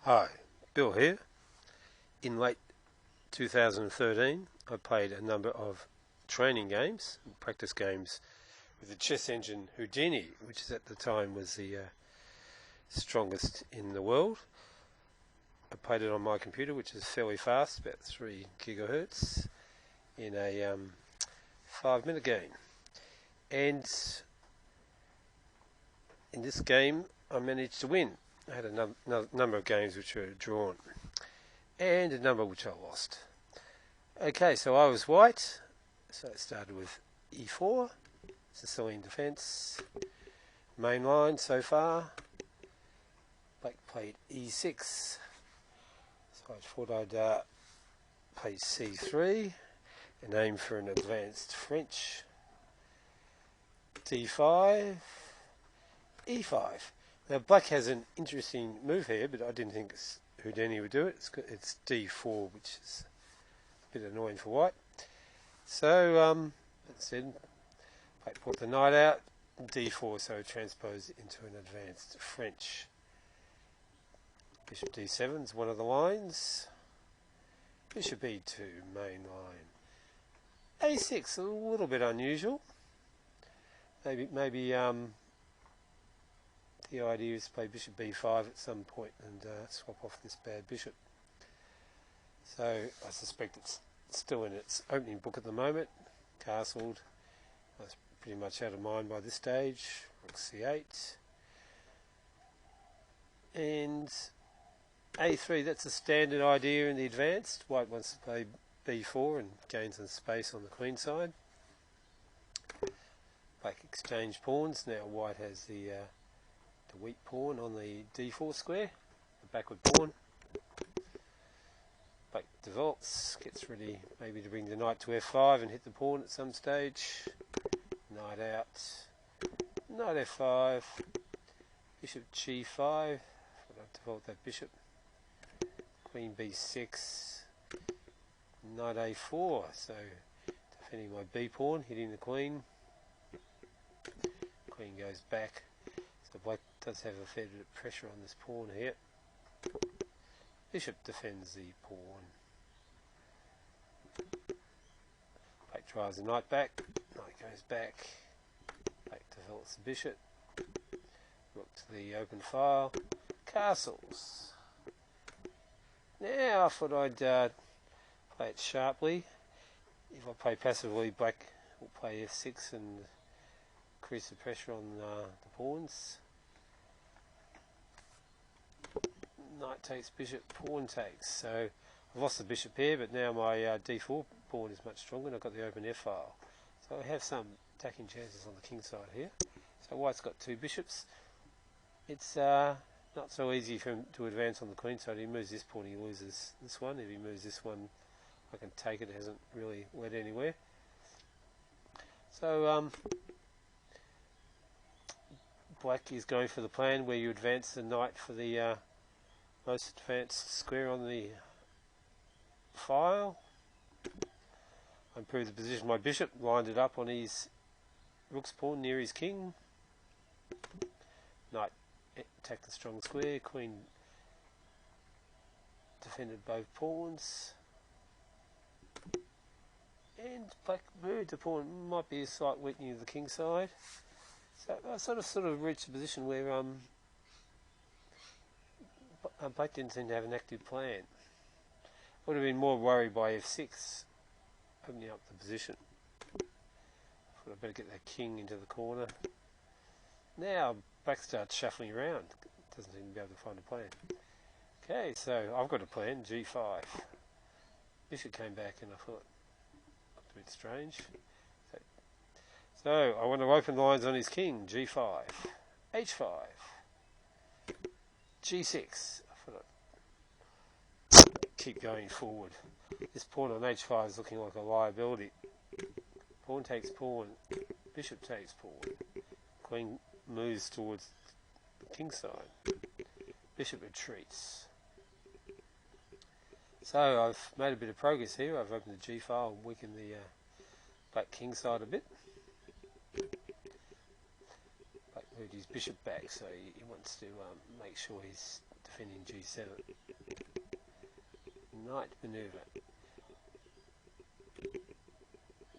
Hi, Bill here. In late 2013, I played a number of training games, practice games, with the chess engine Houdini, which at the time was the strongest in the world. I played it on my computer, which is fairly fast, about 3 gigahertz, in a 5-minute game. And in this game, I managed to win. I had a number of games which were drawn, and a number which I lost. Okay, so I was white, so it started with e4, Sicilian defence, main line so far. Black played e6, so I thought I'd play c3 and aim for an advanced French. d5, e5. Now black has an interesting move here, but I didn't think Houdini would do it. It's d4, which is a bit annoying for white. So, that said, black brought the knight out, d4, so transpose into an advanced French. Bishop d7 is one of the lines. Bishop e2, main line. a6, a little bit unusual. Maybe the idea is to play bishop b5 at some point and swap off this bad bishop. So I suspect it's still in its opening book at the moment. Castled. I was pretty much out of mind by this stage. Rook c8. And a3, that's a standard idea in the advanced. White wants to play b4 and gain some space on the queen side. Black exchange pawns. Now white has the weak pawn on the d4 square, the backward pawn. Black develops, gets ready maybe to bring the knight to f5 and hit the pawn at some stage. Knight out, knight f5, bishop g5, I've developed that bishop, queen b6, knight a4, so defending my b pawn, hitting the queen. Queen goes back. So black does have a fair bit of pressure on this pawn here. Bishop defends the pawn. Black drives the knight back. Knight goes back. Black develops the bishop. Rook to the open file. Castles. Now I thought I'd play it sharply. If I play passively, black will play f6 and increase the pressure on the pawns. Knight takes bishop, pawn takes. So I've lost the bishop here, but now my d4 pawn is much stronger and I've got the open f file. So I have some attacking chances on the king side here. So white's got two bishops. It's not so easy for him to advance on the queen side. If he moves this pawn, he loses this one. If he moves this one, I can take it. It hasn't really led anywhere. So black is going for the plan where you advance the knight for the most advanced square on the file. I improved the position of my bishop, lined it up on his rook's pawn near his king. Knight attacked the strong square, queen defended both pawns. And black moved the pawn, might be a slight weakening of the king side. So I sort of reached a position where black didn't seem to have an active plan. I would have been more worried by f6, opening up the position. Thought I'd better get that king into the corner. Now black starts shuffling around, doesn't seem to be able to find a plan. Okay, so I've got a plan, g5. Bishop came back and I thought, looked a bit strange. So I want to open lines on his king, g5, h5, g6. I thought I'd keep going forward. This pawn on h5 is looking like a liability. Pawn takes pawn, bishop takes pawn. Queen moves towards the king side. Bishop retreats. So I've made a bit of progress here. I've opened the g file and weakened the black king side a bit. Black moved his bishop back, so he wants to make sure he's defending G7. Knight manoeuvre.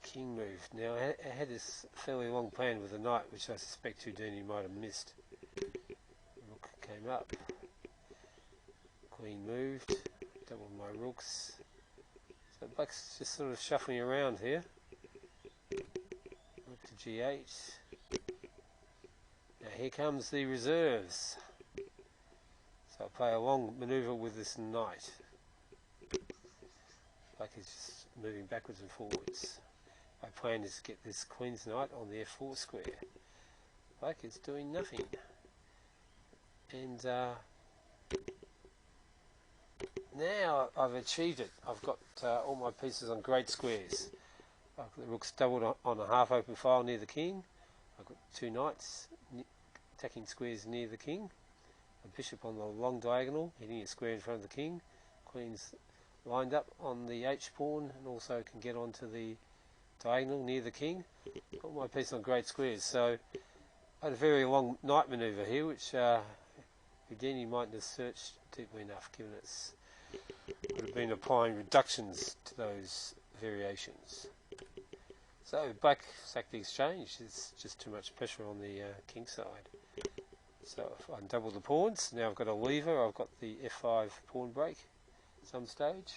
King move. Now I had this fairly long plan with the knight, which I suspect Houdini might have missed. Rook came up. Queen moved. Doubled my rooks. So black's just sort of shuffling around here. Rook to G8. Now here comes the reserves. So I'll play a long manoeuvre with this knight. Black is just moving backwards and forwards. My plan is to get this Queen's Knight on the F4 square. Black is doing nothing. And now I've achieved it. I've got all my pieces on great squares. The rook's doubled on a half open file near the king. I've got two knights attacking squares near the king. A bishop on the long diagonal, hitting a square in front of the king. Queen's lined up on the H pawn and also can get onto the diagonal near the king. Got my piece on great squares. So I had a very long knight manoeuvre here, which Houdini mightn't have searched deeply enough, given it's would have been applying reductions to those variations. So black sacked the exchange. It's just too much pressure on the king side. So if I double the pawns, now I've got a lever. I've got the F5 pawn break at some stage.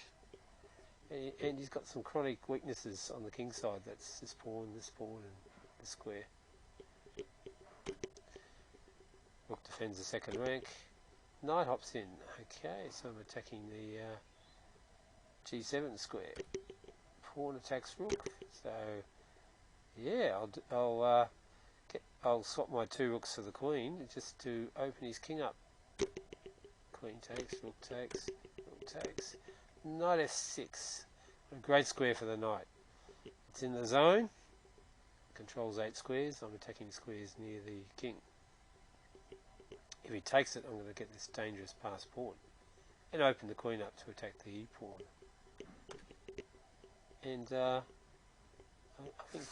And he's got some chronic weaknesses on the king side. That's this pawn, and the square. Rook defends the second rank. Knight hops in. Okay, so I'm attacking the G7 square. Pawn attacks rook. So yeah, I'll swap my two rooks for the queen just to open his king up. Queen takes, rook takes, rook takes. Knight F6. A great square for the knight. It's in the zone. Controls 8 squares. I'm attacking squares near the king. If he takes it, I'm going to get this dangerous pass pawn and open the queen up to attack the E pawn. And I think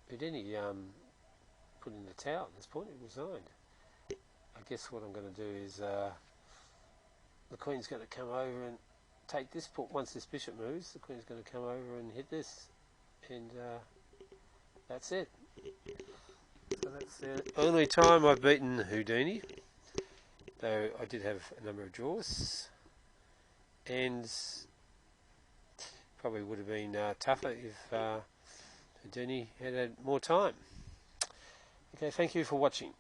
Houdini put in the towel at this point. He resigned. I guess what I'm going to do is the queen's going to come over and take this pawn. Once this bishop moves, the queen's going to come over and hit this, and that's it. So that's the only time I've beaten Houdini, though I did have a number of draws, and probably would have been tougher if Houdini had more time. Okay, thank you for watching.